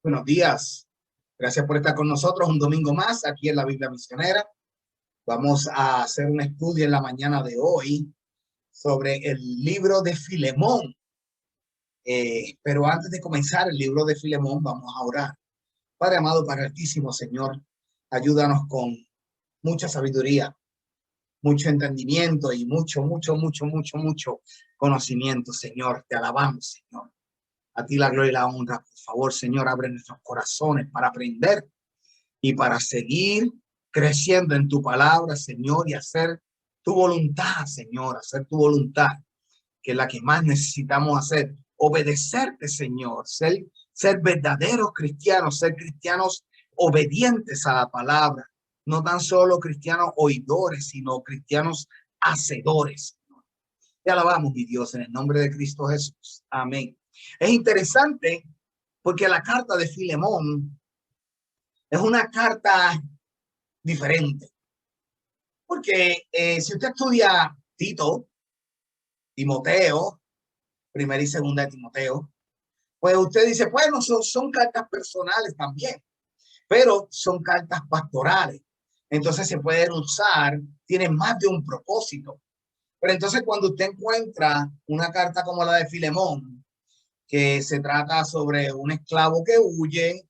Buenos días. Gracias por estar con nosotros un domingo más aquí en la Biblia Misionera. Vamos a hacer un estudio en la mañana de hoy sobre el libro de Filemón. Pero antes de comenzar el libro de Filemón, vamos a orar. Padre amado, Padre altísimo, Señor, ayúdanos con mucha sabiduría, mucho entendimiento y mucho conocimiento, Señor. Te alabamos, Señor. A ti la gloria y la honra. Por favor, Señor, abre nuestros corazones para aprender y para seguir creciendo en tu palabra, Señor, y hacer tu voluntad, Señor, hacer tu voluntad, que es la que más necesitamos hacer. Obedecerte, Señor, ser verdaderos cristianos, ser cristianos obedientes a la palabra, no tan solo cristianos oidores, sino cristianos hacedores. Te alabamos, mi Dios, en el nombre de Cristo Jesús. Amén. Es interesante porque la carta de Filemón es una carta diferente. Porque si usted estudia Tito, Timoteo, primera y segunda de Timoteo, pues usted dice, bueno, son cartas personales también, pero son cartas pastorales. Entonces se pueden usar, tienen más de un propósito. Pero entonces cuando usted encuentra una carta como la de Filemón, que se trata sobre un esclavo que huye,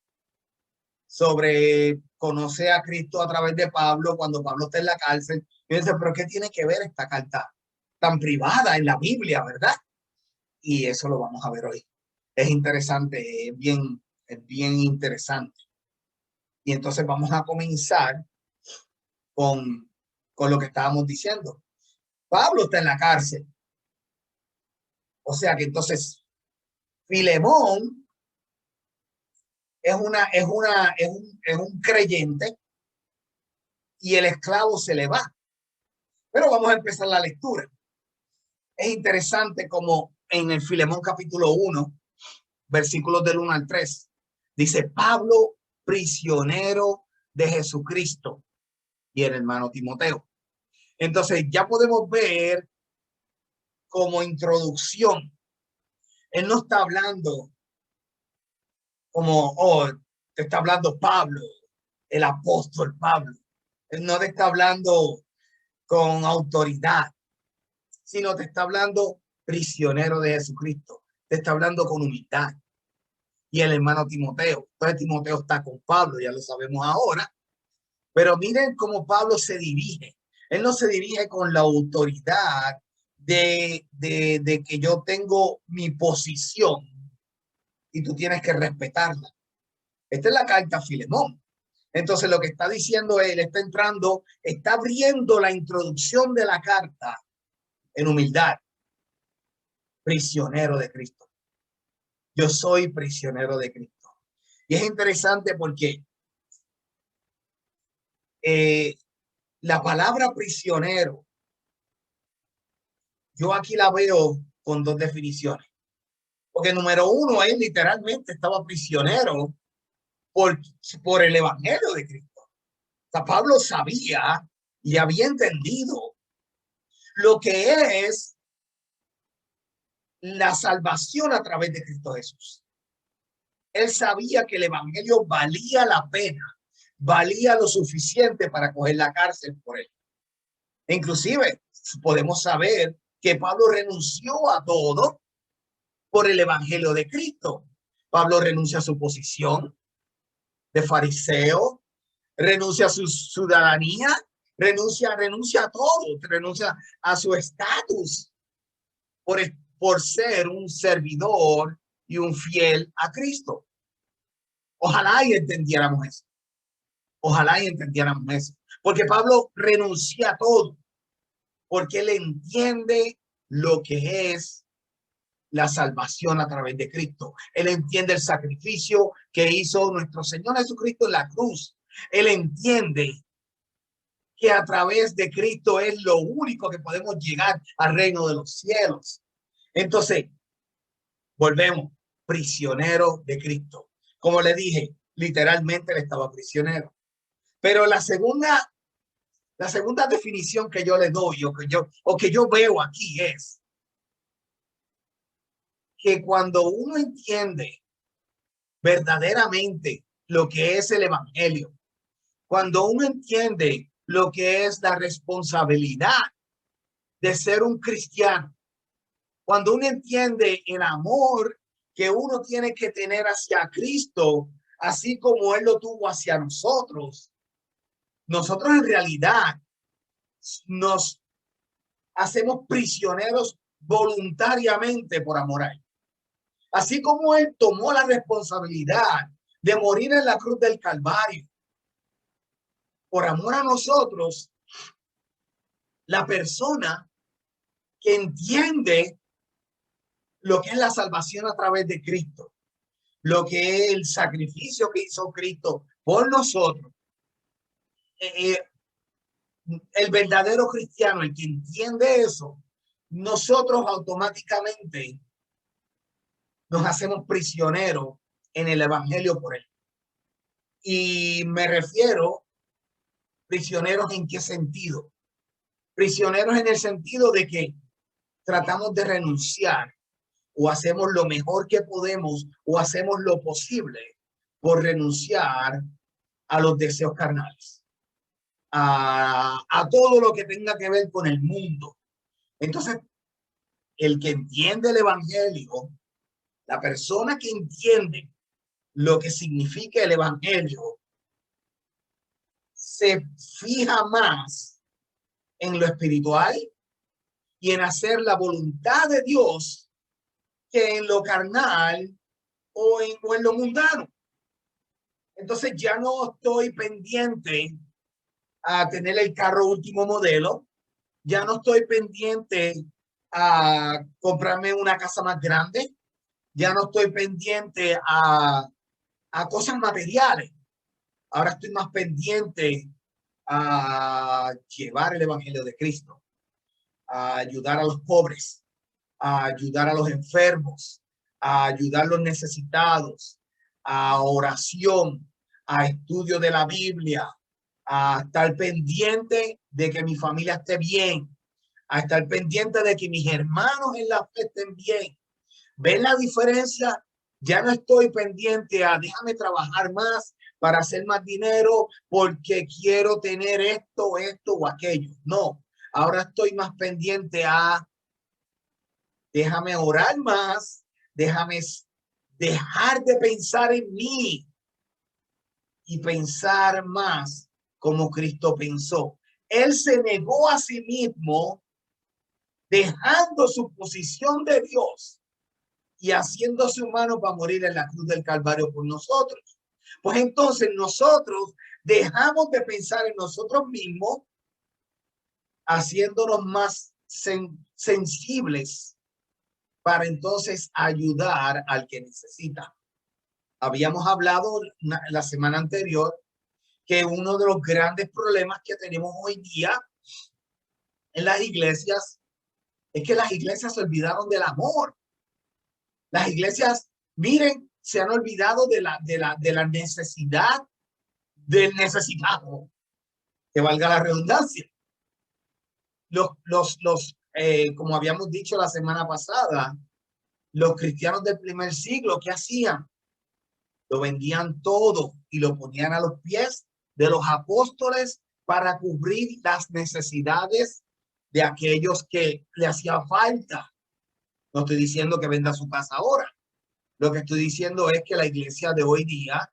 sobre conoce a Cristo a través de Pablo cuando Pablo está en la cárcel, y dice, pero ¿qué tiene que ver esta carta tan privada en la Biblia, verdad? Y eso lo vamos a ver hoy. Es interesante, es bien interesante. Y entonces vamos a comenzar con lo que estábamos diciendo. Pablo está en la cárcel. O sea que entonces Filemón es un creyente y el esclavo se le va. Pero vamos a empezar la lectura. Es interesante como en el Filemón capítulo 1, versículos del 1 al 3, dice Pablo, prisionero de Jesucristo, y el hermano Timoteo. Entonces ya podemos ver como introducción, él no está hablando como, te está hablando Pablo, el apóstol Pablo. Él no te está hablando con autoridad, sino te está hablando prisionero de Jesucristo. Te está hablando con humildad. Y el hermano Timoteo. Entonces Timoteo está con Pablo, ya lo sabemos ahora. Pero miren cómo Pablo se dirige. Él no se dirige con la autoridad de que yo tengo mi posición y tú tienes que respetarla. Esta es la carta a Filemón. Entonces lo que está diciendo él, está entrando, está abriendo la introducción de la carta en humildad. Prisionero de Cristo. Yo soy prisionero de Cristo. Y es interesante porque la palabra prisionero, yo aquí la veo con dos definiciones. Porque número uno, él literalmente estaba prisionero por el evangelio de Cristo. O sea, Pablo sabía y había entendido lo que es la salvación a través de Cristo Jesús. Él sabía que el evangelio valía la pena, valía lo suficiente para coger la cárcel por él. Inclusive podemos saber que Pablo renunció a todo por el evangelio de Cristo. Pablo renuncia a su posición de fariseo, renuncia a su ciudadanía, renuncia a todo, renuncia a su estatus por ser un servidor y un fiel a Cristo. Ojalá y entendiéramos eso. Ojalá y entendiéramos eso. Porque Pablo renuncia a todo. Porque él entiende lo que es la salvación a través de Cristo. Él entiende el sacrificio que hizo nuestro Señor Jesucristo en la cruz. Él entiende que a través de Cristo es lo único que podemos llegar al reino de los cielos. Entonces, volvemos, prisionero de Cristo. Como le dije, literalmente él estaba prisionero. Pero la segunda definición que yo le doy o que yo veo aquí es que cuando uno entiende verdaderamente lo que es el evangelio, cuando uno entiende lo que es la responsabilidad de ser un cristiano, cuando uno entiende el amor que uno tiene que tener hacia Cristo, así como Él lo tuvo hacia nosotros, nosotros en realidad nos hacemos prisioneros voluntariamente por amor a Él. Así como Él tomó la responsabilidad de morir en la cruz del Calvario por amor a nosotros, la persona que entiende lo que es la salvación a través de Cristo, lo que es el sacrificio que hizo Cristo por nosotros, el verdadero cristiano, el que entiende eso, nosotros automáticamente nos hacemos prisioneros en el evangelio por él. Y me refiero, prisioneros en qué sentido? Prisioneros en el sentido de que tratamos de renunciar o hacemos lo mejor que podemos o hacemos lo posible por renunciar a los deseos carnales, a todo lo que tenga que ver con el mundo. Entonces, el que entiende el evangelio, la persona que entiende lo que significa el evangelio, se fija más en lo espiritual y en hacer la voluntad de Dios que en lo carnal o en lo mundano. Entonces ya no estoy pendiente a tener el carro último modelo, ya no estoy pendiente a comprarme una casa más grande, ya no estoy pendiente a cosas materiales. Ahora estoy más pendiente a llevar el evangelio de Cristo, a ayudar a los pobres, a ayudar a los enfermos, a ayudar a los necesitados, a oración, a estudio de la Biblia, a estar pendiente de que mi familia esté bien, a estar pendiente de que mis hermanos en la fe estén bien. ¿Ven la diferencia? Ya no estoy pendiente a déjame trabajar más para hacer más dinero porque quiero tener esto, esto o aquello. No, ahora estoy más pendiente a déjame orar más, déjame dejar de pensar en mí y pensar más como Cristo pensó. Él se negó a sí mismo, dejando su posición de Dios y haciéndose humano para morir en la cruz del Calvario por nosotros. Pues entonces nosotros dejamos de pensar en nosotros mismos, haciéndonos más sensibles para entonces ayudar al que necesita. Habíamos hablado la semana anterior que uno de los grandes problemas que tenemos hoy día en las iglesias es que las iglesias se olvidaron del amor. Las iglesias, miren, se han olvidado de la necesidad del necesitado, que valga la redundancia. Como habíamos dicho la semana pasada, los cristianos del primer siglo, ¿qué hacían? Lo vendían todo y lo ponían a los pies de los apóstoles para cubrir las necesidades de aquellos que le hacía falta. No estoy diciendo que venda su casa ahora. Lo que estoy diciendo es que la iglesia de hoy día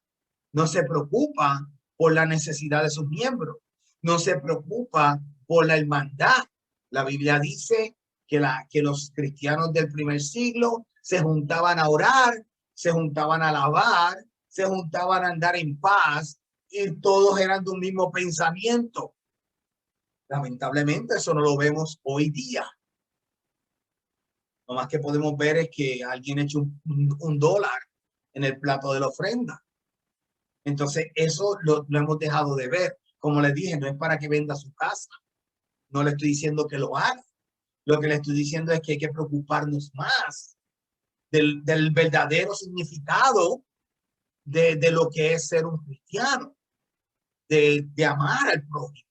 no se preocupa por la necesidad de sus miembros, no se preocupa por la hermandad. La Biblia dice que los cristianos del primer siglo se juntaban a orar, se juntaban a alabar, se juntaban a andar en paz y todos eran de un mismo pensamiento. Lamentablemente eso no lo vemos hoy día. Lo más que podemos ver es que alguien echa un dólar en el plato de la ofrenda. Entonces eso lo hemos dejado de ver. Como les dije, no es para que venda su casa. No le estoy diciendo que lo haga. Lo que le estoy diciendo es que hay que preocuparnos más del verdadero significado de lo que es ser un cristiano, de amar al prójimo.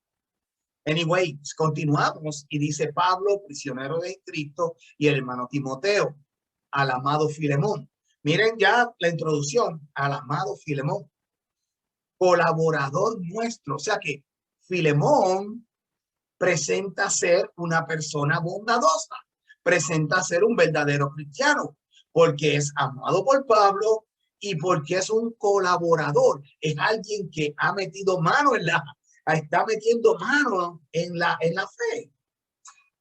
Anyway, continuamos y dice Pablo, prisionero de Cristo, y el hermano Timoteo, al amado Filemón. Miren ya la introducción al amado Filemón, colaborador nuestro. O sea que Filemón presenta ser una persona bondadosa, presenta ser un verdadero cristiano, porque es amado por Pablo y porque es un colaborador, es alguien que ha metido mano está metiendo mano en la fe.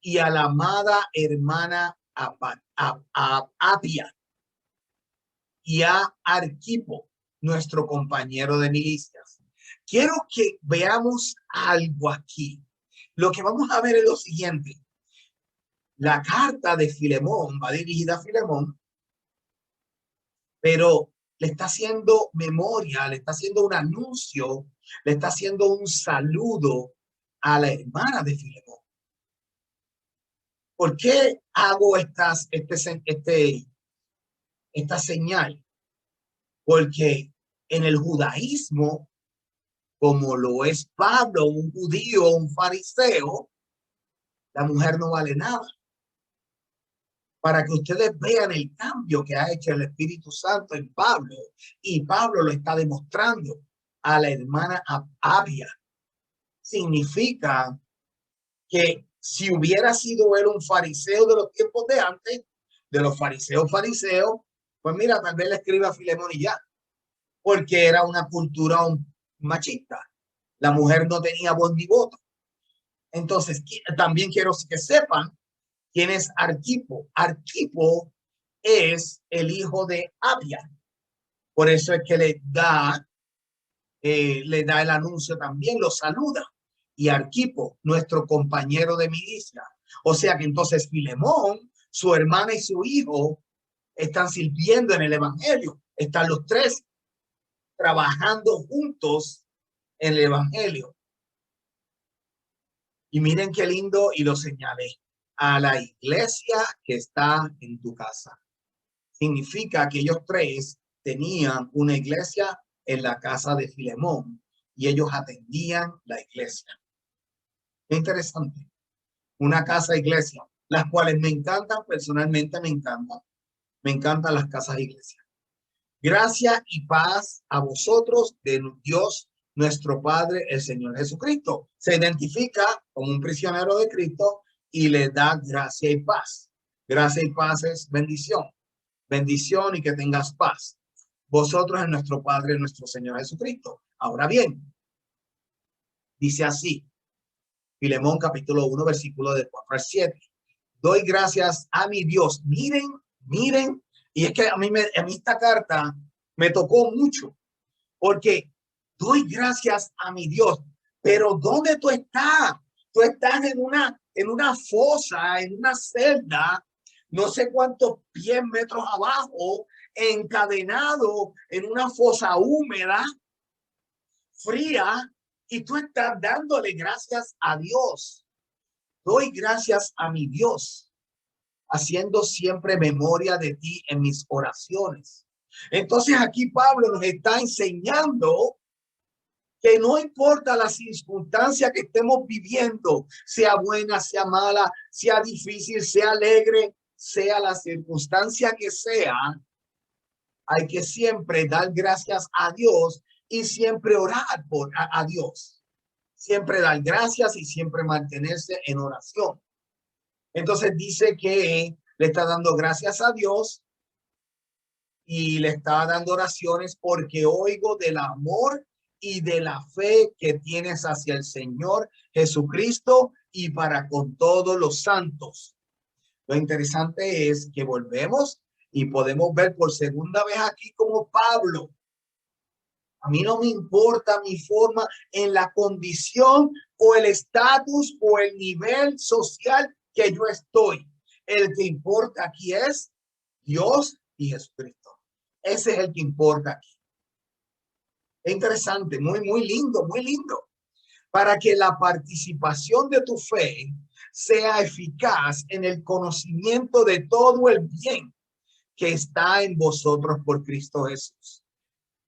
Y a la amada hermana Apia y a Arquipo, nuestro compañero de milicias. Quiero que veamos algo aquí. Lo que vamos a ver es lo siguiente. La carta de Filemón va dirigida a Filemón, pero le está haciendo memoria, le está haciendo un anuncio, le está haciendo un saludo a la hermana de Filemón. ¿Por qué hago esta señal? Porque en el judaísmo, como lo es Pablo, un judío, un fariseo, la mujer no vale nada. Para que ustedes vean el cambio que ha hecho el Espíritu Santo en Pablo, y Pablo lo está demostrando a la hermana Apia. Significa que si hubiera sido él un fariseo de los tiempos de antes, de los fariseos, pues mira, tal vez le escriba a Filemón y ya, porque era una cultura machista. La mujer no tenía voz ni voto. Entonces, también quiero que sepan quién es Arquipo. Arquipo es el hijo de Apia. Por eso es que le da el anuncio también, lo saluda. Y Arquipo, nuestro compañero de milicia. O sea que entonces Filemón, su hermana y su hijo están sirviendo en el evangelio. Están los tres trabajando juntos en el evangelio. Y miren qué lindo, y lo señalé, a la iglesia que está en tu casa. Significa que ellos tres tenían una iglesia en la casa de Filemón y ellos atendían la iglesia. Qué interesante. Una casa iglesia, las cuales me encantan, personalmente me encantan. Me encantan las casas iglesia. Gracia y paz a vosotros de Dios nuestro Padre, el Señor Jesucristo. Se identifica como un prisionero de Cristo y le da gracia y paz. Gracia y paz es bendición. Bendición y que tengas paz. Vosotros en nuestro Padre, nuestro Señor Jesucristo. Ahora bien, dice así, Filemón capítulo 1, versículo de 4 al 7. Doy gracias a mi Dios. Miren, y es que a mí esta carta me tocó mucho, porque doy gracias a mi Dios. Pero ¿dónde tú estás? Tú estás en una fosa, en una celda, no sé cuántos pies, metros abajo, encadenado en una fosa húmeda, fría, y tú estás dándole gracias a Dios. Doy gracias a mi Dios, haciendo siempre memoria de ti en mis oraciones. Entonces aquí Pablo nos está enseñando que no importa la circunstancia que estemos viviendo, sea buena, sea mala, sea difícil, sea alegre, sea la circunstancia que sea, hay que siempre dar gracias a Dios y siempre orar a Dios. Siempre dar gracias y siempre mantenerse en oración. Entonces dice que le está dando gracias a Dios y le está dando oraciones porque oigo del amor y de la fe que tienes hacia el Señor Jesucristo y para con todos los santos. Lo interesante es que volvemos y podemos ver por segunda vez aquí como Pablo. A mí no me importa mi forma en la condición o el estatus o el nivel social que yo estoy. El que importa aquí es Dios y Jesucristo. Ese es el que importa aquí. Es interesante, muy lindo, muy lindo. Para que la participación de tu fe sea eficaz en el conocimiento de todo el bien que está en vosotros por Cristo Jesús.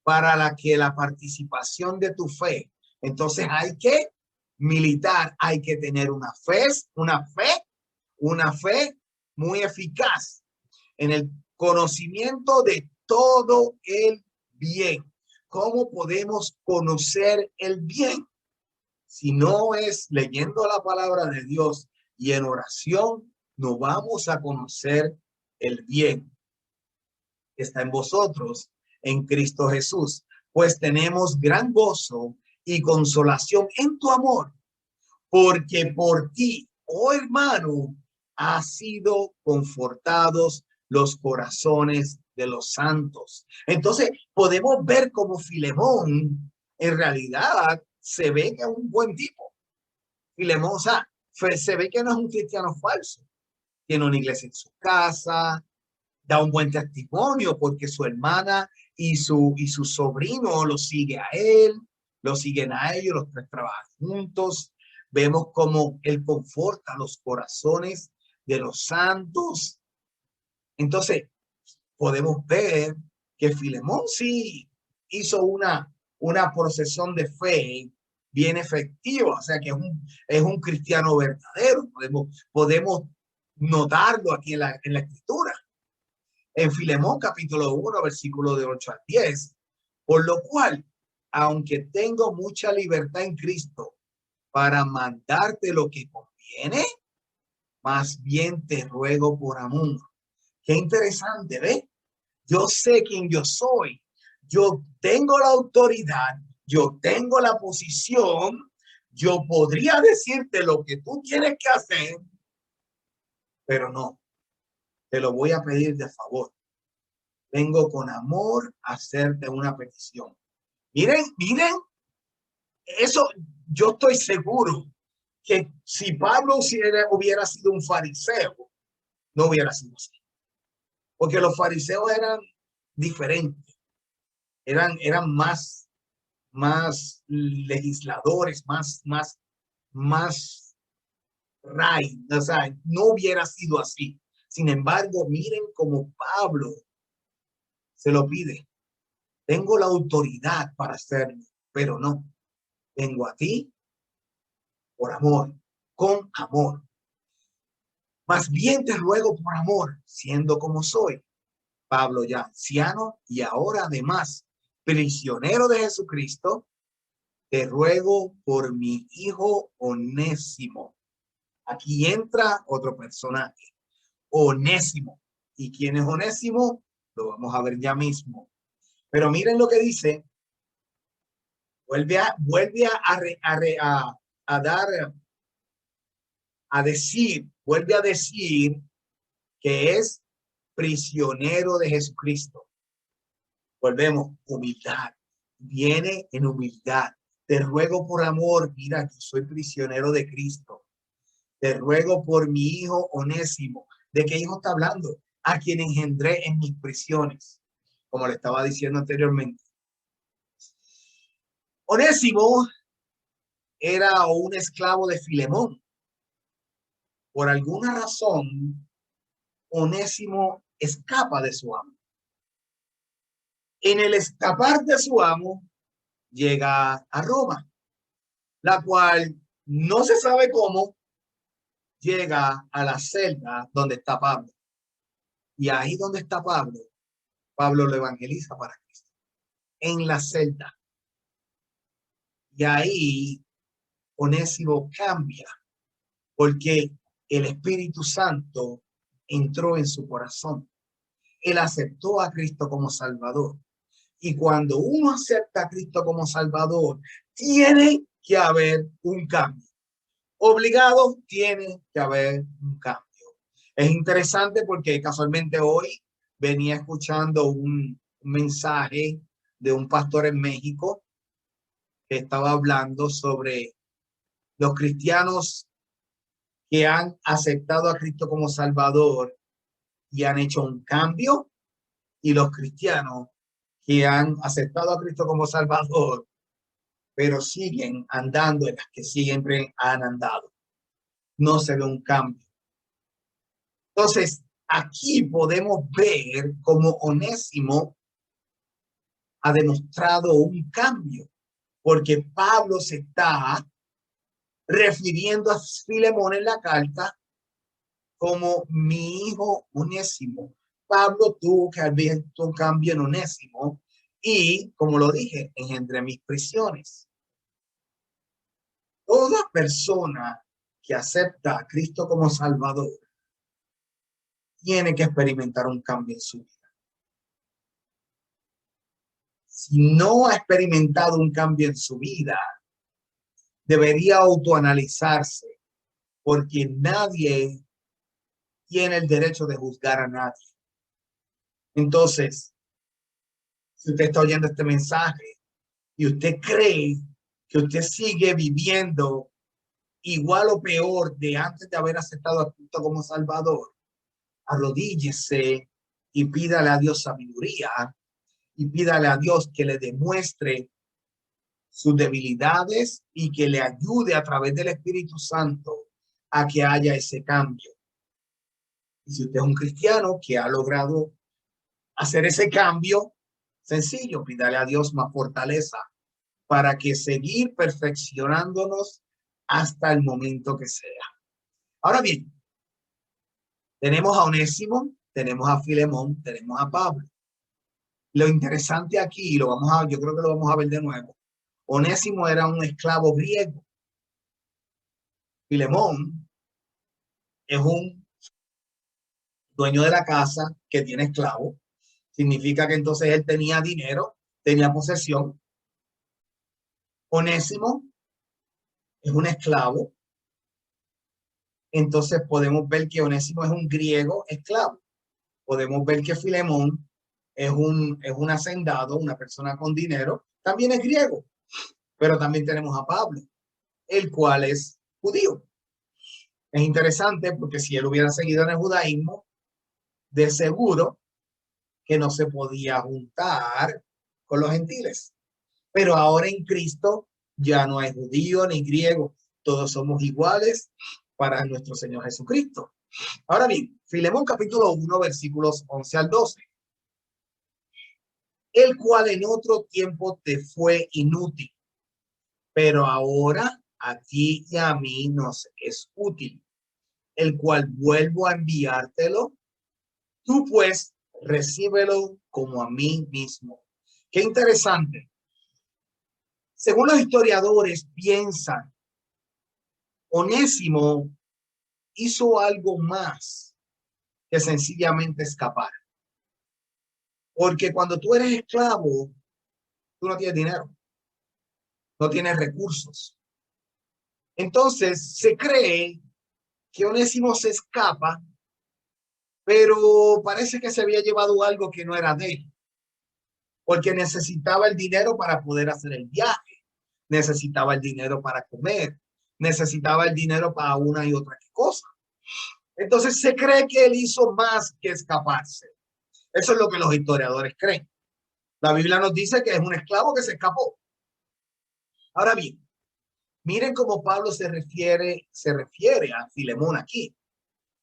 Para que la participación de tu fe, entonces hay que militar, hay que tener una fe muy eficaz en el conocimiento de todo el bien. ¿Cómo podemos conocer el bien? Si no es leyendo la palabra de Dios y en oración, no vamos a conocer el bien que está en vosotros, en Cristo Jesús. Pues tenemos gran gozo y consolación en tu amor, porque por ti, oh hermano, ha sido confortados los corazones de los santos. Entonces podemos ver como Filemón en realidad se ve que es un buen tipo. Filemón, o sea, se ve que no es un cristiano falso. Tiene una iglesia en su casa, da un buen testimonio porque su hermana y su sobrino lo sigue a él, lo siguen a ellos, los tres trabajan juntos. Vemos cómo él conforta los corazones de los santos. Entonces, podemos ver que Filemón sí hizo una procesión de fe bien efectiva, o sea que es un cristiano verdadero. Podemos notarlo aquí en la escritura. En Filemón capítulo 1, versículo de 8 al 10, por lo cual, aunque tengo mucha libertad en Cristo para mandarte lo que conviene, más bien te ruego por amor. Qué interesante, ¿ves? Yo sé quién yo soy. Yo tengo la autoridad, yo tengo la posición, yo podría decirte lo que tú tienes que hacer, pero no, te lo voy a pedir de favor. Vengo con amor a hacerte una petición. Miren, eso yo estoy seguro que si Pablo hubiera sido un fariseo, no hubiera sido así. Porque los fariseos eran diferentes, eran más legisladores, más ray, o sea, no hubiera sido así. Sin embargo, miren cómo Pablo se lo pide. Tengo la autoridad para hacerlo, pero no. Vengo a ti por amor, con amor. Más bien te ruego por amor, siendo como soy, Pablo ya anciano y ahora además prisionero de Jesucristo, te ruego por mi hijo Onésimo. Aquí entra otro personaje, Onésimo. ¿Y quién es Onésimo? Lo vamos a ver ya mismo. Pero miren lo que dice. Vuelve vuelve a decir que es prisionero de Jesucristo. Volvemos, humildad. Viene en humildad. Te ruego por amor, mira, que soy prisionero de Cristo. Te ruego por mi hijo Onésimo. ¿De qué hijo está hablando? A quien engendré en mis prisiones, como le estaba diciendo anteriormente. Onésimo era un esclavo de Filemón. Por alguna razón, Onésimo escapa de su amo. En el escapar de su amo, llega a Roma, la cual no se sabe cómo llega a la celda donde está Pablo. Y ahí donde está Pablo, Pablo lo evangeliza para Cristo, en la celda. Y ahí Onésimo cambia, porque el Espíritu Santo entró en su corazón. Él aceptó a Cristo como Salvador. Y cuando uno acepta a Cristo como Salvador, tiene que haber un cambio. Obligado, tiene que haber un cambio. Es interesante porque casualmente hoy venía escuchando un mensaje de un pastor en México que estaba hablando sobre los cristianos que han aceptado a Cristo como Salvador y han hecho un cambio, y los cristianos que han aceptado a Cristo como Salvador, pero siguen andando en las que siempre han andado. No se ve un cambio. Entonces, aquí podemos ver cómo Onésimo ha demostrado un cambio, porque Pablo se está refiriendo a Filemón en la carta como mi hijo Onésimo. Pablo tuvo que haber un cambio en Onésimo y, como lo dije, engendré mis prisiones. Toda persona que acepta a Cristo como Salvador tiene que experimentar un cambio en su vida. Si no ha experimentado un cambio en su vida, debería autoanalizarse, porque nadie tiene el derecho de juzgar a nadie. Entonces, si usted está oyendo este mensaje y usted cree que usted sigue viviendo igual o peor de antes de haber aceptado a Cristo como Salvador, arrodíllese y pídale a Dios sabiduría y pídale a Dios que le demuestre sus debilidades y que le ayude a través del Espíritu Santo a que haya ese cambio. Y si usted es un cristiano que ha logrado hacer ese cambio, sencillo, pídale a Dios más fortaleza para que seguir perfeccionándonos hasta el momento que sea. Ahora bien, tenemos a Onésimo, tenemos a Filemón, tenemos a Pablo. Lo interesante aquí, yo creo que lo vamos a ver de nuevo. Onésimo era un esclavo griego. Filemón es un dueño de la casa que tiene esclavo. Significa que entonces él tenía dinero, tenía posesión. Onésimo es un esclavo. Entonces podemos ver que Onésimo es un griego esclavo. Podemos ver que Filemón es un hacendado, una persona con dinero, también es griego. Pero también tenemos a Pablo, el cual es judío. Es interesante porque si él hubiera seguido en el judaísmo, de seguro que no se podía juntar con los gentiles. Pero ahora en Cristo ya no hay judío ni griego, todos somos iguales para nuestro Señor Jesucristo. Ahora bien, Filemón capítulo 1, versículos 11 al 12. El cual en otro tiempo te fue inútil, pero ahora a ti y a mí nos es útil, el cual vuelvo a enviártelo. Tú pues recíbelo como a mí mismo. Qué interesante. Según los historiadores piensan, Onésimo hizo algo más que sencillamente escapar. Porque cuando tú eres esclavo, tú no tienes dinero, no tienes recursos. Entonces se cree que Onésimo se escapa, pero parece que se había llevado algo que no era de él, porque necesitaba el dinero para poder hacer el viaje, necesitaba el dinero para comer, necesitaba el dinero para una y otra cosa. Entonces se cree que él hizo más que escaparse. Eso es lo que los historiadores creen. La Biblia nos dice que es un esclavo que se escapó. Ahora bien, miren cómo Pablo se refiere a Filemón aquí.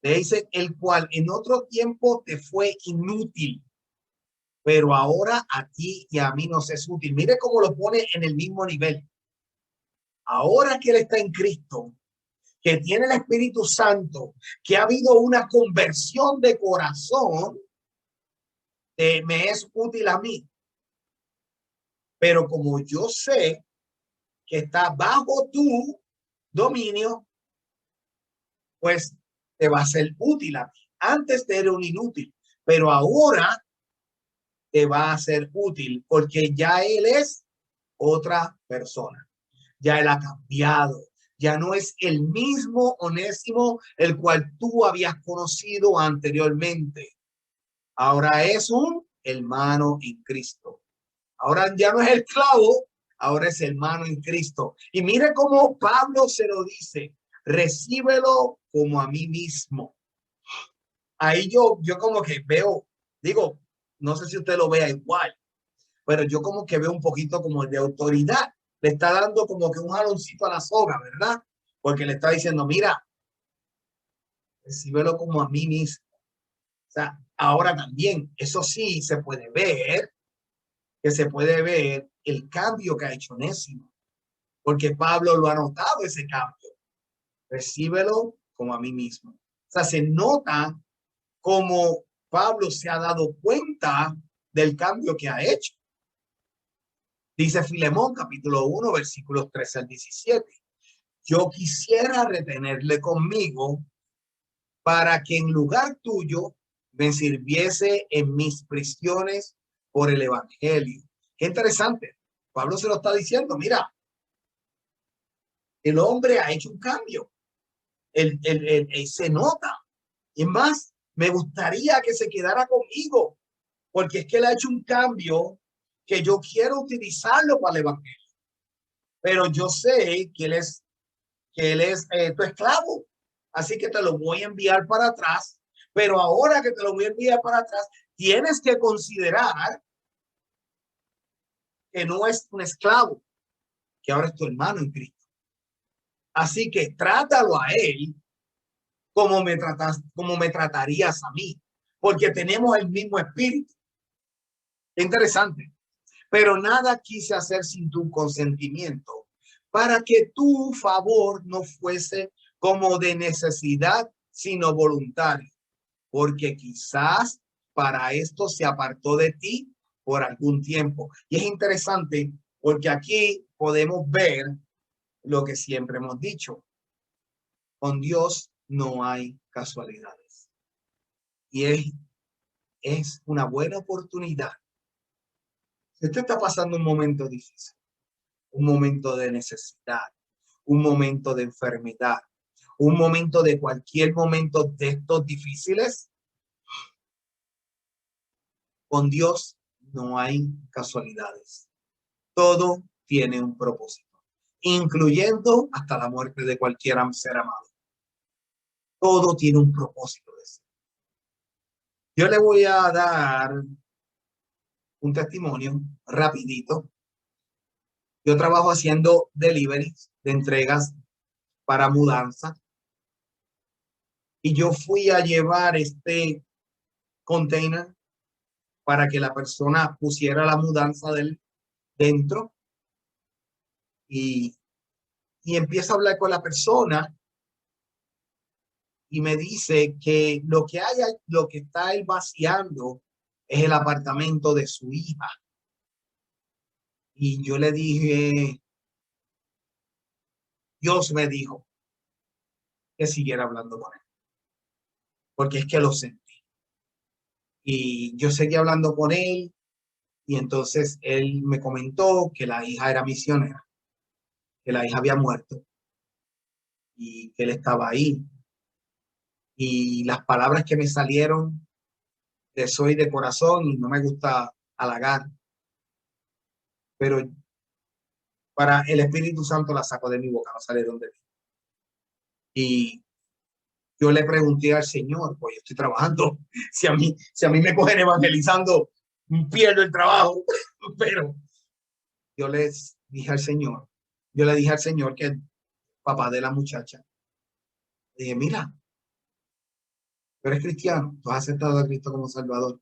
Le dice, el cual en otro tiempo te fue inútil, pero ahora a ti y a mí nos es útil. Mire cómo lo pone en el mismo nivel. Ahora que él está en Cristo, que tiene el Espíritu Santo, que ha habido una conversión de corazón, me es útil a mí. Pero como yo sé que está bajo tu dominio, pues te va a ser útil a ti. Antes te era un inútil, pero ahora te va a ser útil porque ya él es otra persona. Ya él ha cambiado. Ya no es el mismo Onésimo el cual tú habías conocido anteriormente. Ahora es un hermano en Cristo. Ahora ya no es el esclavo, ahora es hermano en Cristo. Y mire cómo Pablo se lo dice, recíbelo como a mí mismo. Ahí yo como que veo, digo, no sé si usted lo vea igual, pero yo como que veo un poquito como de autoridad. Le está dando como que un jaloncito a la soga, ¿verdad? Porque le está diciendo, mira, recíbelo como a mí mismo. O sea, ahora también, eso sí se puede ver, que se puede ver el cambio que ha hecho Onésimo, porque Pablo lo ha notado ese cambio. Recíbelo como a mí mismo. O sea, se nota como Pablo se ha dado cuenta del cambio que ha hecho. Dice Filemón, capítulo 1, versículos 13 al 17. Yo quisiera retenerle conmigo para que en lugar tuyo me sirviese en mis prisiones por el evangelio. Qué interesante. Pablo se lo está diciendo. Mira, el hombre ha hecho un cambio. Él se nota. Y más, me gustaría que se quedara conmigo, porque es que él ha hecho un cambio que yo quiero utilizarlo para el evangelio. Pero yo sé que él es tu esclavo. Así que te lo voy a enviar para atrás. Pero ahora que te lo voy a enviar para atrás, tienes que considerar que no es un esclavo, que ahora es tu hermano en Cristo. Así que trátalo a él como me tratarías a mí, porque tenemos el mismo espíritu. Interesante. Pero nada quise hacer sin tu consentimiento, para que tu favor no fuese como de necesidad, sino voluntario, porque quizás para esto se apartó de ti por algún tiempo. Y es interesante porque aquí podemos ver lo que siempre hemos dicho. Con Dios no hay casualidades. Y es una buena oportunidad. Si usted está pasando un momento difícil, un momento de necesidad, un momento de enfermedad, un momento de cualquier momento de estos difíciles, con Dios no hay casualidades. Todo tiene un propósito, incluyendo hasta la muerte de cualquier ser amado. Todo tiene un propósito de ser. Yo le voy a dar un testimonio rapidito. Yo trabajo haciendo deliveries de entregas para mudanza y yo fui a llevar este container para que la persona pusiera la mudanza del dentro y, y empiezo a hablar con la persona y me dice que lo que está él vaciando es el apartamento de su hija. Y yo le dije, Dios me dijo que siguiera hablando con él, porque es que lo sentí. Y yo seguí hablando con él y entonces él me comentó que la hija era misionera, que la hija había muerto y que él estaba ahí. Y las palabras que me salieron soy de corazón y no me gusta halagar, pero para el Espíritu Santo la saco de mi boca, no salieron de mí. Y yo le pregunté al Señor, pues yo estoy trabajando, si a mí me cogen evangelizando, pierdo el trabajo, pero yo les dije al Señor, yo le dije al Señor que el papá de la muchacha, dije, mira, tú eres cristiano, tú has aceptado a Cristo como Salvador.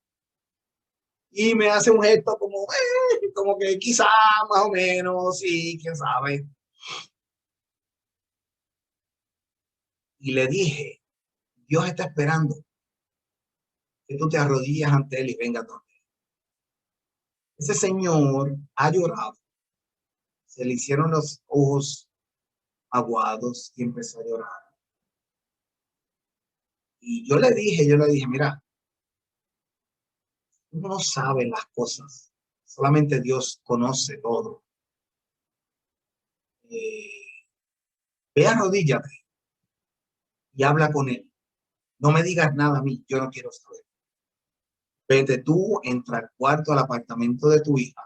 Y me hace un gesto como que quizá más o menos, sí, quién sabe. Y le dije, Dios está esperando que tú te arrodilles ante él y vengas donde él. Ese señor ha llorado, se le hicieron los ojos aguados y empezó a llorar. Y yo le dije, mira, uno no sabe las cosas, solamente Dios conoce todo. Eh, Ve, arrodíllate y habla con él. No me digas nada a mí, yo no quiero saber. Vete tú, entra al cuarto, al apartamento de tu hija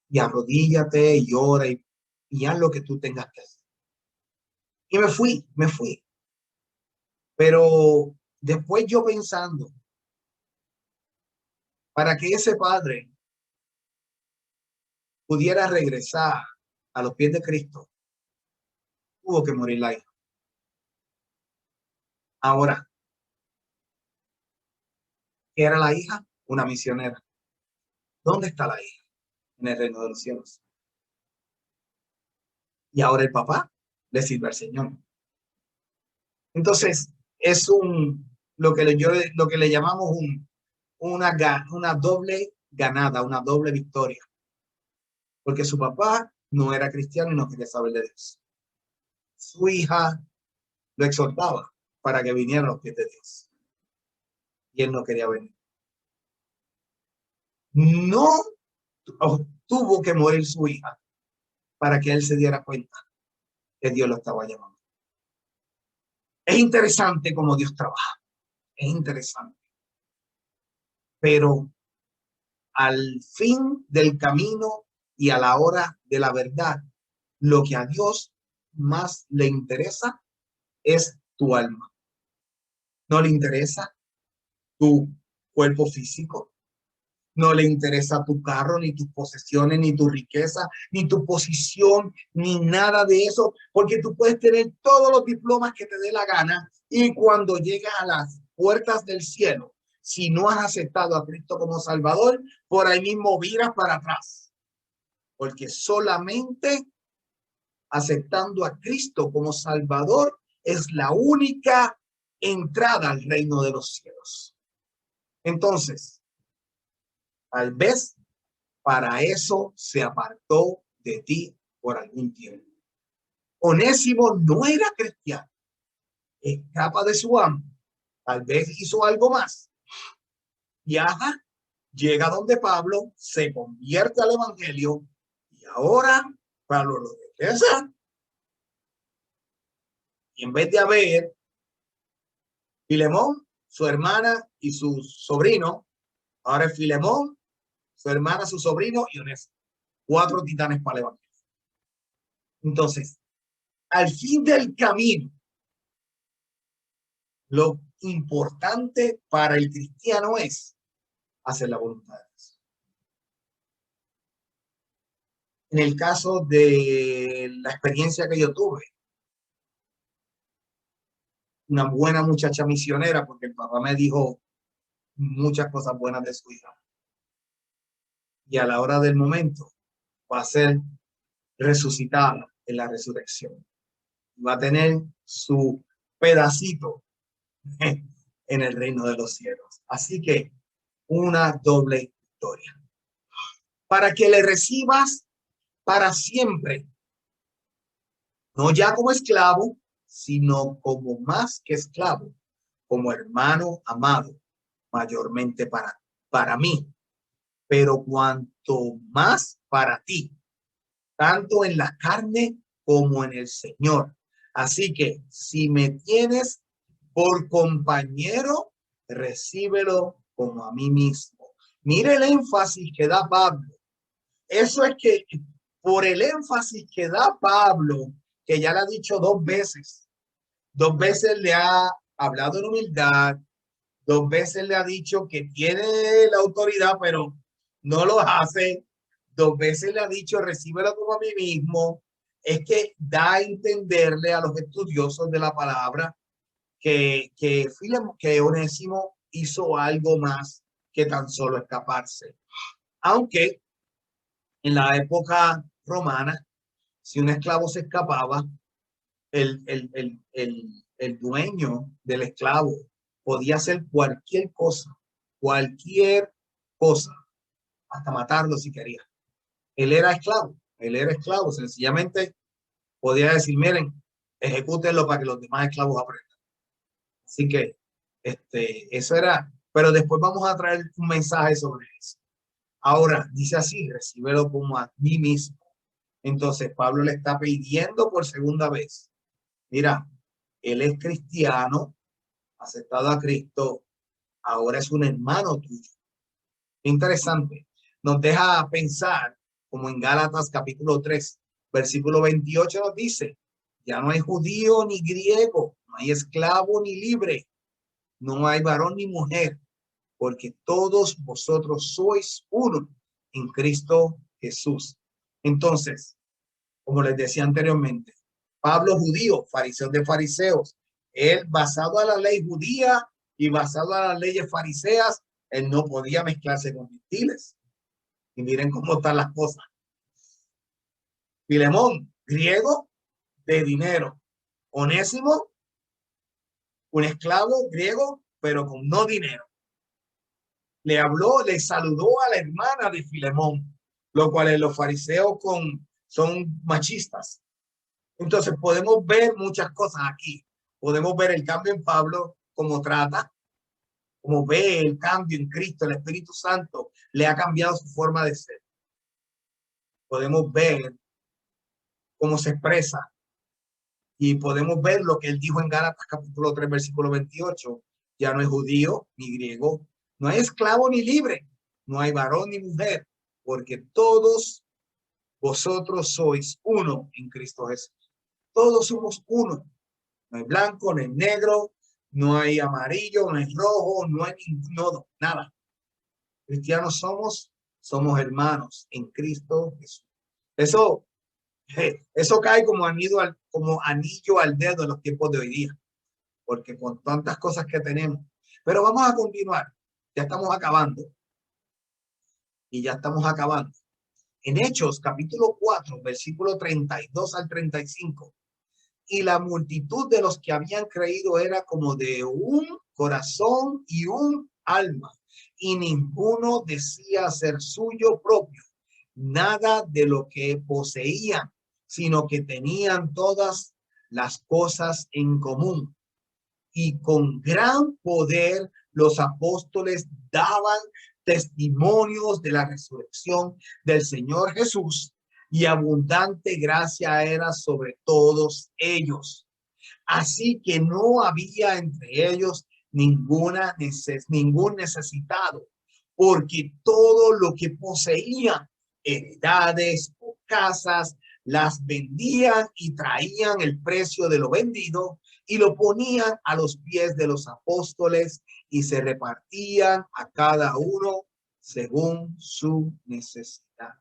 y arrodíllate y llora y haz lo que tú tengas que hacer. Y me fui. Pero después yo pensando, para que ese padre pudiera regresar a los pies de Cristo, tuvo que morir la hija. Ahora, ¿qué era la hija? Una misionera. ¿Dónde está la hija? En el reino de los cielos. Y ahora el papá le sirve al Señor. Entonces, es un lo que le llamamos una doble ganada, una doble victoria. Porque su papá no era cristiano y no quería saber de Dios. Su hija lo exhortaba para que viniera a los pies de Dios. Y él no quería venir. No tuvo que morir su hija para que él se diera cuenta que Dios lo estaba llamando. Es interesante cómo Dios trabaja. Es interesante. Pero al fin del camino y a la hora de la verdad, lo que a Dios más le interesa es tu alma. No le interesa tu cuerpo físico. No le interesa tu carro, ni tus posesiones, ni tu riqueza, ni tu posición, ni nada de eso, porque tú puedes tener todos los diplomas que te dé la gana y cuando llegas a las puertas del cielo, si no has aceptado a Cristo como Salvador, por ahí mismo viras para atrás, porque solamente aceptando a Cristo como Salvador es la única entrada al reino de los cielos. Entonces, tal vez para eso se apartó de ti por algún tiempo. Onésimo no era cristiano, escapa de su amo, tal vez hizo algo más, viaja, llega donde Pablo, se convierte al evangelio y ahora Pablo lo regresa. Y en vez de haber Filemón, su hermana y su sobrino, ahora es Filemón, su hermana, su sobrino y Onésimo. 4 titanes para el evangelio. Entonces, al fin del camino, lo importante para el cristiano es hacer la voluntad de Dios. En el caso de la experiencia que yo tuve, una buena muchacha misionera, porque el papá me dijo muchas cosas buenas de su hija. Y a la hora del momento va a ser resucitada en la resurrección. Va a tener su pedacito en el reino de los cielos. Así que una doble victoria. Para que le recibas para siempre, no ya como esclavo, sino como más que esclavo, como hermano amado, mayormente para mí, pero cuanto más para ti, tanto en la carne como en el Señor. Así que si me tienes por compañero, recíbelo como a mí mismo. Mire el énfasis que da Pablo. Eso es que por el énfasis que da Pablo, que ya le ha dicho 2 veces le ha hablado en humildad, 2 veces le ha dicho que tiene la autoridad, pero no lo hace, 2 veces le ha dicho recíbelo como a mí mismo, es que da a entenderle a los estudiosos de la palabra que Onésimo hizo algo más que tan solo escaparse. Aunque en la época romana, si un esclavo se escapaba, el dueño del esclavo podía hacer cualquier cosa, hasta matarlo si quería. Él era esclavo, sencillamente podía decir, miren, ejecútenlo para que los demás esclavos aprendan. Así que eso era, pero después vamos a traer un mensaje sobre eso. Ahora, dice así, recíbelo como a mí mismo. Entonces, Pablo le está pidiendo por segunda vez, mira, él es cristiano, aceptado a Cristo, ahora es un hermano tuyo. Interesante. Nos deja pensar, como en Gálatas capítulo 3, versículo 28 nos dice, ya no hay judío ni griego, no hay esclavo ni libre, no hay varón ni mujer, porque todos vosotros sois uno en Cristo Jesús. Entonces, como les decía anteriormente, Pablo judío, fariseo de fariseos, él basado a la ley judía y basado a las leyes fariseas, él no podía mezclarse con gentiles. Y miren cómo están las cosas. Filemón, griego de dinero. Onésimo, un esclavo griego, pero con no dinero. Le habló, le saludó a la hermana de Filemón, lo cual los fariseos son machistas. Entonces podemos ver muchas cosas aquí. Podemos ver el cambio en Pablo, cómo trata, cómo ve el cambio en Cristo. El Espíritu Santo le ha cambiado su forma de ser. Podemos ver cómo se expresa y podemos ver lo que él dijo en Gálatas capítulo 3 versículo 28. Ya no hay judío ni griego, no hay esclavo ni libre, no hay varón ni mujer, porque todos vosotros sois uno en Cristo Jesús. Todos somos uno. No hay blanco, no hay negro, no hay amarillo, no hay rojo, no hay no, nada. Cristianos somos hermanos en Cristo Jesús. Eso cae como anillo al dedo en los tiempos de hoy día, porque con tantas cosas que tenemos. Pero vamos a continuar. Ya estamos acabando. Y ya estamos acabando. En Hechos, capítulo 4, versículo 32 al 35. Y la multitud de los que habían creído era como de un corazón y un alma, y ninguno decía ser suyo propio nada de lo que poseían, sino que tenían todas las cosas en común. Y con gran poder los apóstoles daban testimonios de la resurrección del Señor Jesús, y abundante gracia era sobre todos ellos. Así que no había entre ellos ningún necesitado, porque todo lo que poseían, heredades o casas, las vendían y traían el precio de lo vendido y lo ponían a los pies de los apóstoles y se repartían a cada uno según su necesidad.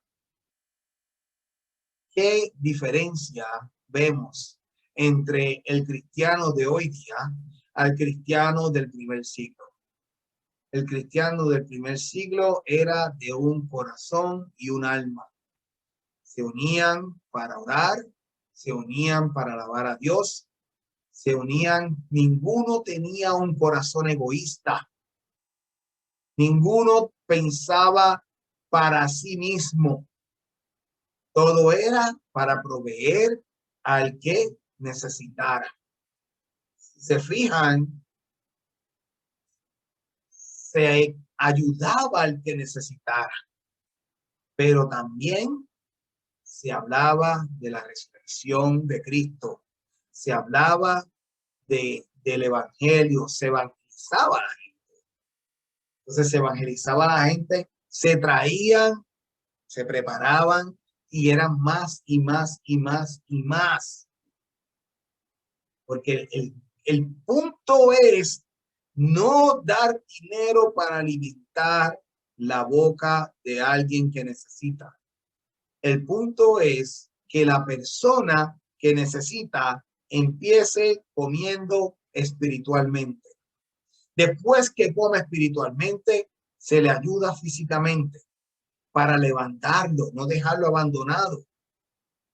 ¿Qué diferencia vemos entre el cristiano de hoy día al cristiano del primer siglo? El cristiano del primer siglo era de un corazón y un alma. Se unían para orar, se unían para alabar a Dios, se unían, ninguno tenía un corazón egoísta, ninguno pensaba para sí mismo. Todo era para proveer al que necesitara. Si se fijan, se ayudaba al que necesitara, pero también se hablaba de la resurrección de Cristo, se hablaba del evangelio, se evangelizaba a la gente. Entonces se evangelizaba a la gente, se traían, se preparaban y eran más y más y más y más. Porque el punto es no dar dinero para alimentar la boca de alguien que necesita. El punto es que la persona que necesita empiece comiendo espiritualmente. Después que come espiritualmente, se le ayuda físicamente para levantarlo, no dejarlo abandonado.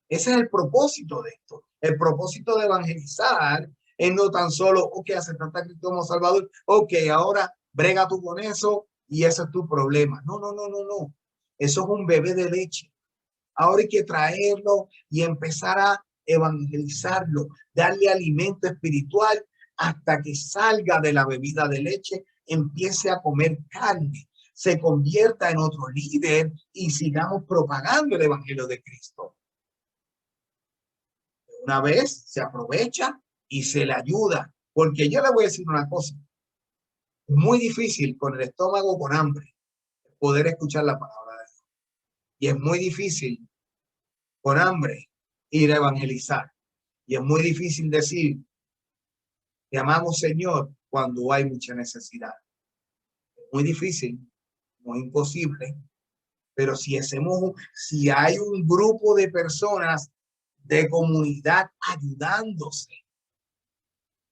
Ese es el propósito de esto. El propósito de evangelizar es no tan solo, ok, aceptaste a Cristo como Salvador, ok, ahora brega tú con eso y ese es tu problema. No, no, no, no, no. Eso es un bebé de leche. Ahora hay que traerlo y empezar a evangelizarlo, darle alimento espiritual hasta que salga de la bebida de leche, empiece a comer carne, se convierta en otro líder y sigamos propagando el evangelio de Cristo. Una vez se aprovecha y se le ayuda, porque yo le voy a decir una cosa, es muy difícil con el estómago con hambre poder escuchar la palabra de Dios. Y es muy difícil con hambre ir a evangelizar. Y es muy difícil decir, te amamos Señor, cuando hay mucha necesidad. Es muy difícil, no es imposible, pero si hay un grupo de personas de comunidad ayudándose,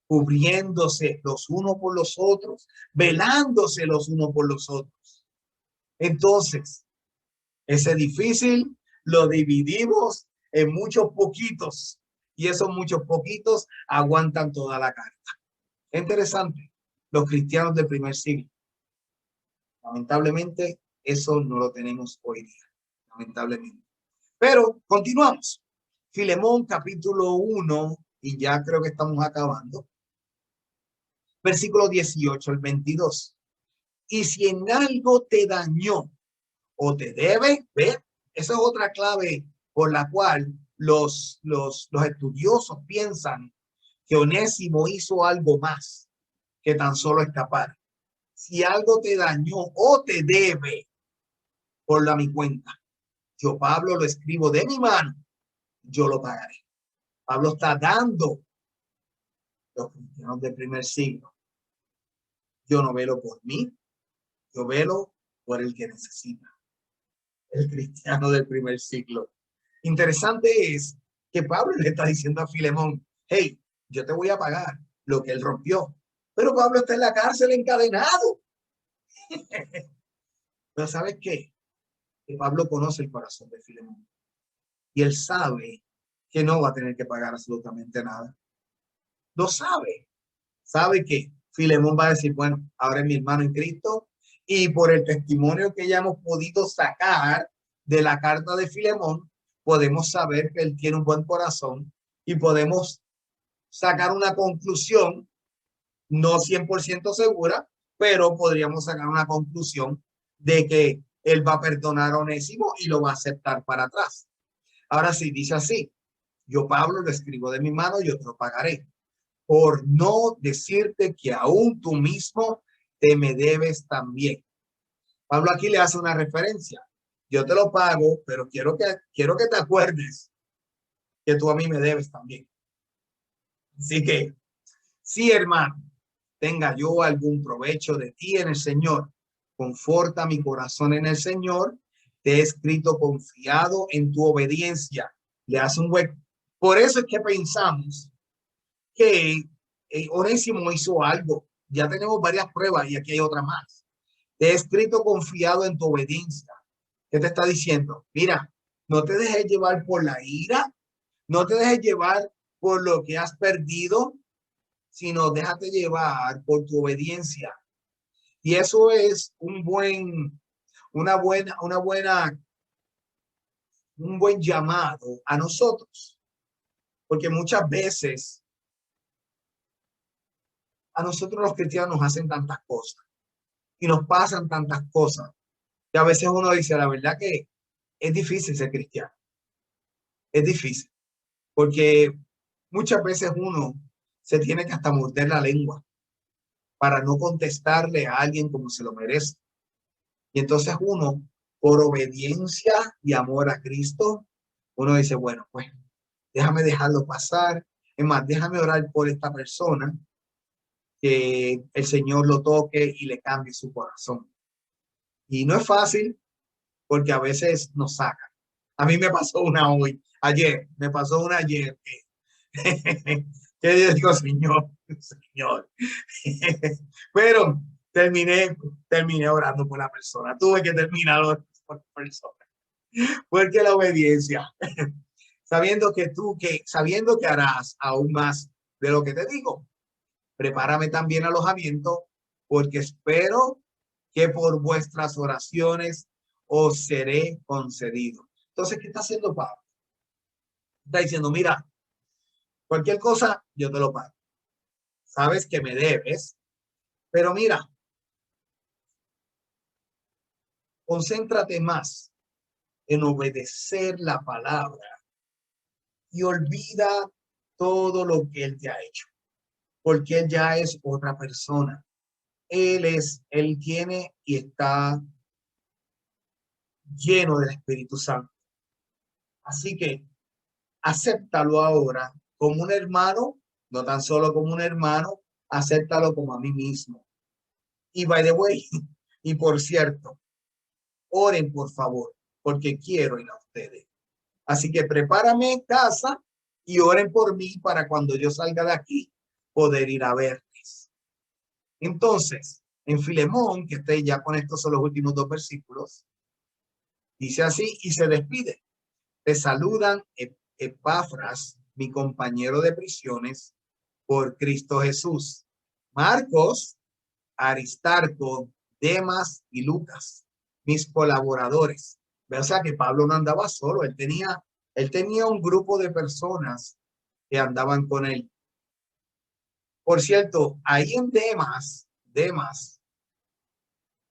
cubriéndose los unos por los otros, velándose los unos por los otros. Entonces, ese difícil lo dividimos en muchos poquitos y esos muchos poquitos aguantan toda la carga. Interesante los cristianos del primer siglo. Lamentablemente, eso no lo tenemos hoy día, lamentablemente. Pero continuamos. Filemón capítulo 1, y ya creo que estamos acabando. Versículo 18 al 22. Y si en algo te dañó o te debe, ¿ve? Esa es otra clave por la cual los estudiosos piensan que Onésimo hizo algo más que tan solo escapar. Si algo te dañó o te debe, ponlo a mi cuenta. Yo, Pablo, lo escribo de mi mano, yo lo pagaré. Pablo está dando los cristianos del primer siglo. Yo no velo por mí, yo velo por el que necesita. El cristiano del primer siglo. Interesante es que Pablo le está diciendo a Filemón, hey, yo te voy a pagar lo que él rompió. Pero Pablo está en la cárcel encadenado. Pero ¿sabes qué? Que Pablo conoce el corazón de Filemón. Y él sabe que no va a tener que pagar absolutamente nada. Lo sabe. Sabe que Filemón va a decir, bueno, ahora es mi hermano en Cristo. Y por el testimonio que ya hemos podido sacar de la carta de Filemón, podemos saber que él tiene un buen corazón y podemos sacar una conclusión, no 100% segura, pero podríamos sacar una conclusión de que él va a perdonar a Onésimo y lo va a aceptar para atrás. Ahora sí, dice así, yo Pablo lo escribo de mi mano, yo te lo pagaré, por no decirte que aún tú mismo te me debes también. Pablo aquí le hace una referencia. Yo te lo pago, pero quiero que te acuerdes que tú a mí me debes también. Así que, sí, hermano, tenga yo algún provecho de ti en el Señor, conforta mi corazón en el Señor, te he escrito confiado en tu obediencia. Le hace un hueco. Por eso es que pensamos que Onésimo hizo algo. Ya tenemos varias pruebas y aquí hay otra más. Te he escrito confiado en tu obediencia. ¿Qué te está diciendo? Mira, no te dejes llevar por la ira, no te dejes llevar por lo que has perdido, sino déjate llevar por tu obediencia. Y eso es un buen llamado a nosotros, porque muchas veces a nosotros los cristianos nos hacen tantas cosas y nos pasan tantas cosas que a veces uno dice, la verdad que es difícil ser cristiano. Es difícil porque muchas veces uno se tiene que hasta morder la lengua para no contestarle a alguien como se lo merece. Y entonces uno, por obediencia y amor a Cristo, uno dice, bueno, pues déjame dejarlo pasar. Es más, déjame orar por esta persona, que el Señor lo toque y le cambie su corazón. Y no es fácil porque a veces nos saca. A mí me pasó una hoy, ayer, me pasó una ayer que yo digo, Señor, Señor. Pero terminé orando por la persona. Tuve que terminar orando por la persona. Porque la obediencia, sabiendo que harás aún más de lo que te digo, prepárame también alojamiento, porque espero que por vuestras oraciones os seré concedido. Entonces, ¿qué está haciendo Pablo? Está diciendo, mira, cualquier cosa yo te lo pago. Sabes que me debes, pero mira, concéntrate más en obedecer la palabra y olvida todo lo que él te ha hecho, porque él ya es otra persona. Él tiene y está lleno del Espíritu Santo. Así que acéptalo ahora como un hermano, no tan solo como un hermano, acéptalo como a mí mismo. Y by the way, y por cierto, oren por favor, porque quiero ir a ustedes. Así que prepárame en casa y oren por mí para cuando yo salga de aquí poder ir a verles. Entonces, en Filemón, que esté ya con estos son los últimos dos versículos, dice así y se despide. Te saludan Epafras, mi compañero de prisiones por Cristo Jesús. Marcos, Aristarco, Demas y Lucas, mis colaboradores. O sea que Pablo no andaba solo, él tenía un grupo de personas que andaban con él. Por cierto, ahí en Demas,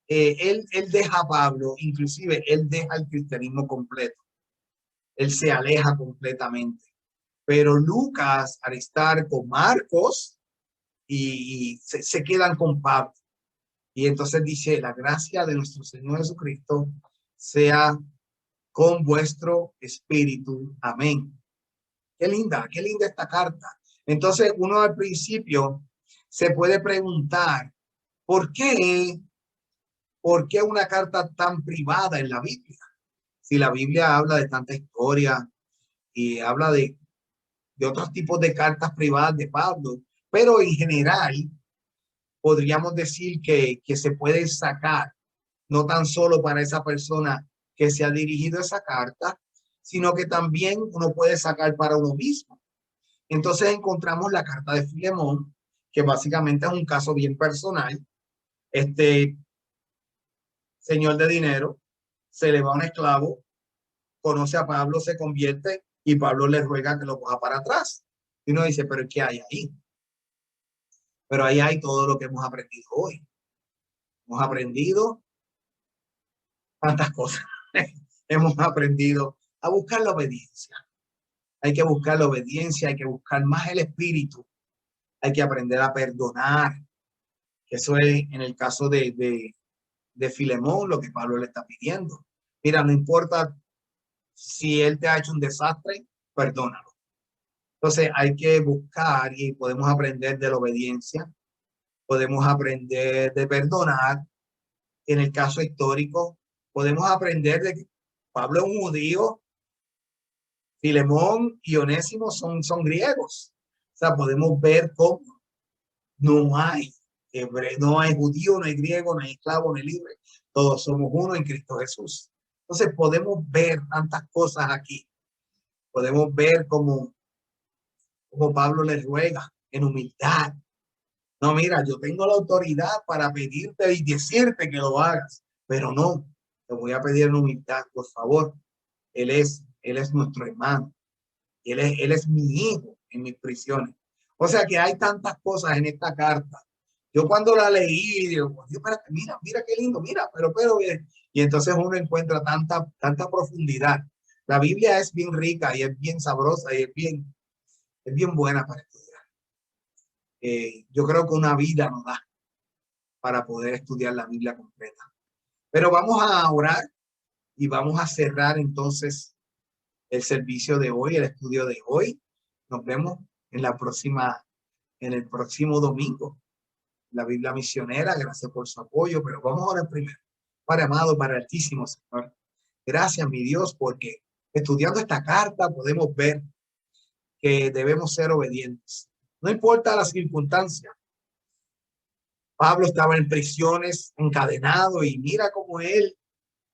él deja a Pablo, inclusive él deja el cristianismo completo, él se aleja completamente. Pero Lucas, Aristarco, Marcos y se quedan con Pablo. Y entonces dice, la gracia de nuestro Señor Jesucristo sea con vuestro espíritu. Amén. Qué linda esta carta. Entonces uno al principio se puede preguntar, ¿por qué una carta tan privada en la Biblia? Si la Biblia habla de tanta historia y habla de otros tipos de cartas privadas de Pablo, pero en general podríamos decir que se puede sacar, no tan solo para esa persona que se ha dirigido esa carta, sino que también uno puede sacar para uno mismo. Entonces encontramos la carta de Filemón, que básicamente es un caso bien personal. Este señor de dinero se le va un esclavo, conoce a Pablo, se convierte y Pablo le ruega que lo coja para atrás. Y uno dice, pero ¿qué hay ahí? Pero ahí hay todo lo que hemos aprendido hoy. Hemos aprendido tantas cosas. Hemos aprendido a buscar la obediencia. Hay que buscar la obediencia, hay que buscar más el espíritu. Hay que aprender a perdonar. Eso es en el caso de Filemón lo que Pablo le está pidiendo. Mira, no importa si él te ha hecho un desastre, perdónalo. Entonces hay que buscar y podemos aprender de la obediencia. Podemos aprender de perdonar. En el caso histórico, podemos aprender de que Pablo es un judío, Filemón y Onésimo son griegos. O sea, podemos ver cómo no hay no hay judío, no hay griego, no hay esclavo, no hay libre. Todos somos uno en Cristo Jesús. Entonces podemos ver tantas cosas aquí. Podemos ver cómo Pablo le ruega en humildad. No, mira, yo tengo la autoridad para pedirte y decirte que lo hagas, pero no, te voy a pedir en humildad, por favor. Él es nuestro hermano. Él es mi hijo en mis prisiones. O sea que hay tantas cosas en esta carta. Yo cuando la leí, digo, mira qué lindo, mira, pero, y entonces uno encuentra tanta profundidad. La Biblia es bien rica y es bien sabrosa y es bien buena para estudiar. Yo creo que una vida nos da para poder estudiar la Biblia completa. Pero vamos a orar y vamos a cerrar entonces el servicio de hoy, el estudio de hoy. Nos vemos en el próximo domingo. La Biblia misionera, gracias por su apoyo, pero vamos a orar primero. Padre amado, Padre altísimo, Señor, gracias, mi Dios, porque estudiando esta carta podemos ver que debemos ser obedientes. No importa la circunstancia. Pablo estaba en prisiones, encadenado, y mira cómo él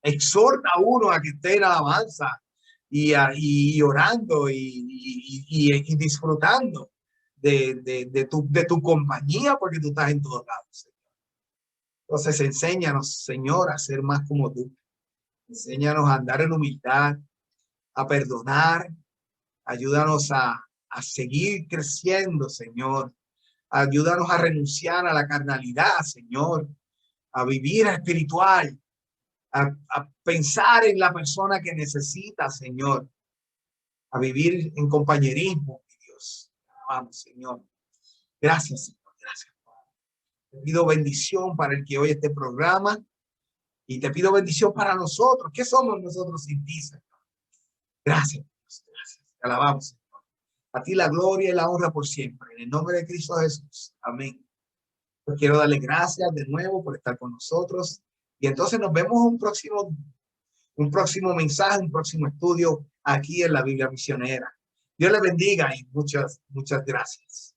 exhorta a uno a que esté en alabanza y orando y disfrutando de tu compañía, porque tú estás en todos lados. Entonces, enséñanos, Señor, a ser más como tú. Enséñanos a andar en humildad, a perdonar. Ayúdanos a seguir creciendo, Señor. Ayúdanos a renunciar a la carnalidad, Señor, a vivir espiritual, a pensar en la persona que necesita, Señor, a vivir en compañerismo, Dios. Vamos, Señor. Gracias, Señor. Gracias. Te pido bendición para el que oye este programa y te pido bendición para nosotros. ¿Qué somos nosotros sin ti, Señor? Gracias, Dios. Gracias. Te alabamos, Señor. A ti la gloria y la honra por siempre. En el nombre de Cristo Jesús. Amén. Pues quiero darle gracias de nuevo por estar con nosotros. Y entonces nos vemos un próximo mensaje, un próximo estudio aquí en la Biblia Misionera. Dios le bendiga y muchas gracias.